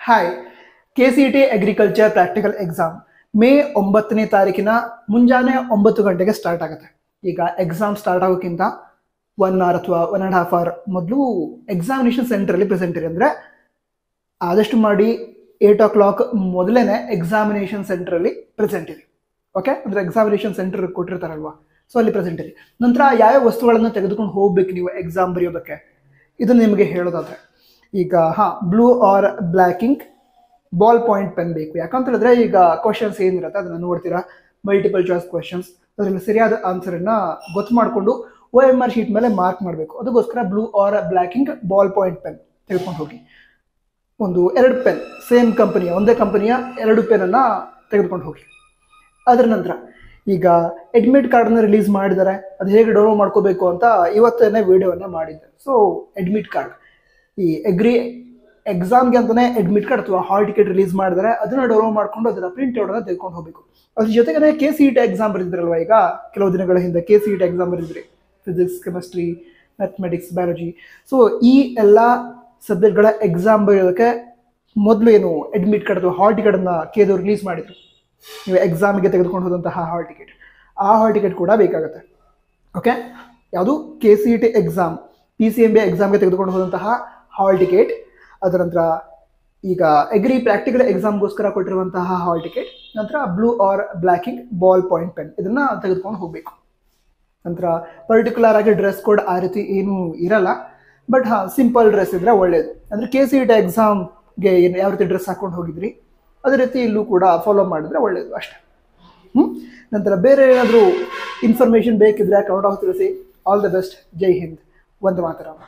Hi, KCET agriculture practical exam May 9ನೇ ತಾರೀಕಿನ ಮುಂಜಾನೆ 9 ಗಂಟೆಗೆ ಸ್ಟಾರ್ಟ್ ಆಗುತ್ತೆ. ಈಗ ಎಕ್ಸಾಮ್ ಸ್ಟಾರ್ಟ್ ಆಗೋಕ್ಕಿಂತ 1 ಅವರ್ ಅಥವಾ 1.5 ಅವರ್ ಮೊದಲು ಎಕ್ಸಾಮಿನೇಷನ್ ಸೆಂಟರಲ್ಲಿ ಪ್ರೆಸೆಂಟ್ ಇರಿ. ಅಂದರೆ ಆದಷ್ಟು ಮಾಡಿ 8 o'clock ಮೊದಲೇ ಎಕ್ಸಾಮಿನೇಷನ್ ಸೆಂಟರಲ್ಲಿ ಪ್ರೆಸೆಂಟ್ ಇರಿ. ಓಕೆ, ಅಂದರೆ ಎಕ್ಸಾಮಿನೇಷನ್ ಸೆಂಟರ್ ಕೊಟ್ಟಿರ್ತಾರಲ್ವಾ, ಸೊ ಅಲ್ಲಿ ಪ್ರೆಸೆಂಟ್ ಇರಿ. ನಂತರ ಯಾವ್ಯಾವ ವಸ್ತುಗಳನ್ನು ತೆಗೆದುಕೊಂಡು ಹೋಗ್ಬೇಕು ನೀವು ಎಕ್ಸಾಮ್ ಬರೆಯೋದಕ್ಕೆ, ಇದನ್ನು ನಿಮಗೆ ಹೇಳೋದಾದ್ರೆ ಈಗ blue or black ink, ball point pen ಬೇಕು. ಯಾಕಂತ ಹೇಳಿದ್ರೆ ಈಗ ಕ್ವಶನ್ಸ್ ಏನಿರುತ್ತೆ ಅದನ್ನು ನೋಡ್ತೀರಾ, ಮಲ್ಟಿಪಲ್ ಚಾಯ್ಸ್ ಕ್ವಶನ್ಸ್, ಅದರಲ್ಲಿ ಸರಿಯಾದ ಆನ್ಸರನ್ನು ಗೊತ್ತು ಮಾಡಿಕೊಂಡು OMR ಶೀಟ್ ಮೇಲೆ ಮಾರ್ಕ್ ಮಾಡಬೇಕು. ಅದಕ್ಕೋಸ್ಕರ blue or black ink, ball point pen ತೆಗೆದುಕೊಂಡು ಹೋಗಿ. ಒಂದು 2 ಪೆನ್, ಸೇಮ್ ಕಂಪನಿಯ, ಒಂದೇ ಕಂಪನಿಯ 2 ಪೆನ್ನನ್ನು ತೆಗೆದುಕೊಂಡು ಹೋಗಿ. ಅದರ ನಂತರ ಈಗ ಅಡ್ಮಿಟ್ ಕಾರ್ಡನ್ನು ರಿಲೀಸ್ ಮಾಡಿದ್ದಾರೆ, ಅದು ಹೇಗೆ ಡೌನ್ಲೋಡ್ ಮಾಡ್ಕೋಬೇಕು ಅಂತ ಇವತ್ತೇ ವಿಡಿಯೋವನ್ನು ಮಾಡಿದ್ದೆ. ಸೊ ಅಡ್ಮಿಟ್ ಕಾರ್ಡ್, ಈ ಎಕ್ಸಾಮ್ಗೆ ಅಂತಲೇ ಅಡ್ಮಿಟ್ ಕಾರ್ಡ್ ಅಥವಾ ಹಾಲ್ ಟಿಕೆಟ್ ರಿಲೀಸ್ ಮಾಡಿದರೆ ಅದನ್ನು ಡೌನ್ಲೋಡ್ ಮಾಡಿಕೊಂಡು ಅದರ ಪ್ರಿಂಟ್ ಔಟನ್ನು ತೆಗೆದುಕೊಂಡು ಹೋಗಬೇಕು. ಅದ್ರ ಜೊತೆಗೆ KCET ಎಕ್ಸಾಮ್ ಬರೆದಿದ್ರಲ್ವ, ಈಗ ಕೆಲವು ದಿನಗಳ ಹಿಂದೆ KCET ಎಕ್ಸಾಮ್ ಬರೆದಿದ್ರಿ, physics, chemistry, mathematics, biology. So ಈ ಎಲ್ಲ ಸಬ್ಜೆಕ್ಟ್ಗಳ ಎಕ್ಸಾಮ್ ಬರೆಯೋದಕ್ಕೆ ಮೊದಲು ಏನು ಅಡ್ಮಿಟ್ ಕಾರ್ಡ್ ಅಥವಾ ಹಾಲ್ ಟಿಕೆಟನ್ನು KCET ರಿಲೀಸ್ ಮಾಡಿದರು. ನೀವು ಎಕ್ಸಾಮಿಗೆ ತೆಗೆದುಕೊಂಡು ಹೋದಂತಹ ಹಾಲ್ ಟಿಕೆಟ್, ಆ ಹಾಲ್ ಟಿಕೆಟ್ ಕೂಡ ಬೇಕಾಗುತ್ತೆ. ಓಕೆ, ಯಾವುದು KCET ಎಕ್ಸಾಮ್, PCMB ಎಕ್ಸಾಮ್ಗೆ ತೆಗೆದುಕೊಂಡು ಹೋದಂತಹ ಹಾಲ್ ಟಿಕೆಟ್, ಅದರ ನಂತರ ಈಗ ಅಗ್ರಿ ಪ್ರಾಕ್ಟಿಕಲ್ ಎಕ್ಸಾಮ್ಗೋಸ್ಕರ ಕೊಟ್ಟಿರುವಂತಹ ಹಾಲ್ ಟಿಕೆಟ್, ನಂತರ blue or black ink, ball point pen, ಇದನ್ನು ತೆಗೆದುಕೊಂಡು ಹೋಗಬೇಕು. ನಂತರ ಪರ್ಟಿಕ್ಯುಲರ್ ಆಗಿ ಡ್ರೆಸ್ ಕೋಡ್ ಆ ರೀತಿ ಏನೂ ಇರಲ್ಲ, ಬಟ್ ಸಿಂಪಲ್ ಡ್ರೆಸ್ ಇದ್ದರೆ ಒಳ್ಳೆಯದು. ಅಂದರೆ KCET ಎಕ್ಸಾಮ್ಗೆ ಯಾವ ರೀತಿ ಡ್ರೆಸ್ ಹಾಕ್ಕೊಂಡು ಹೋಗಿದ್ರಿ ಅದೇ ರೀತಿ ಇಲ್ಲೂ ಕೂಡ ಫಾಲೋ ಮಾಡಿದ್ರೆ ಒಳ್ಳೆಯದು ಅಷ್ಟೇ. ನಂತರ ಬೇರೆ ಏನಾದರೂ ಇನ್ಫಾರ್ಮೇಷನ್ ಬೇಕಿದ್ರೆ ಕನ್ನಡ ತಿಳಿಸಿ. All the best. Jai Hind. Vande Mataram.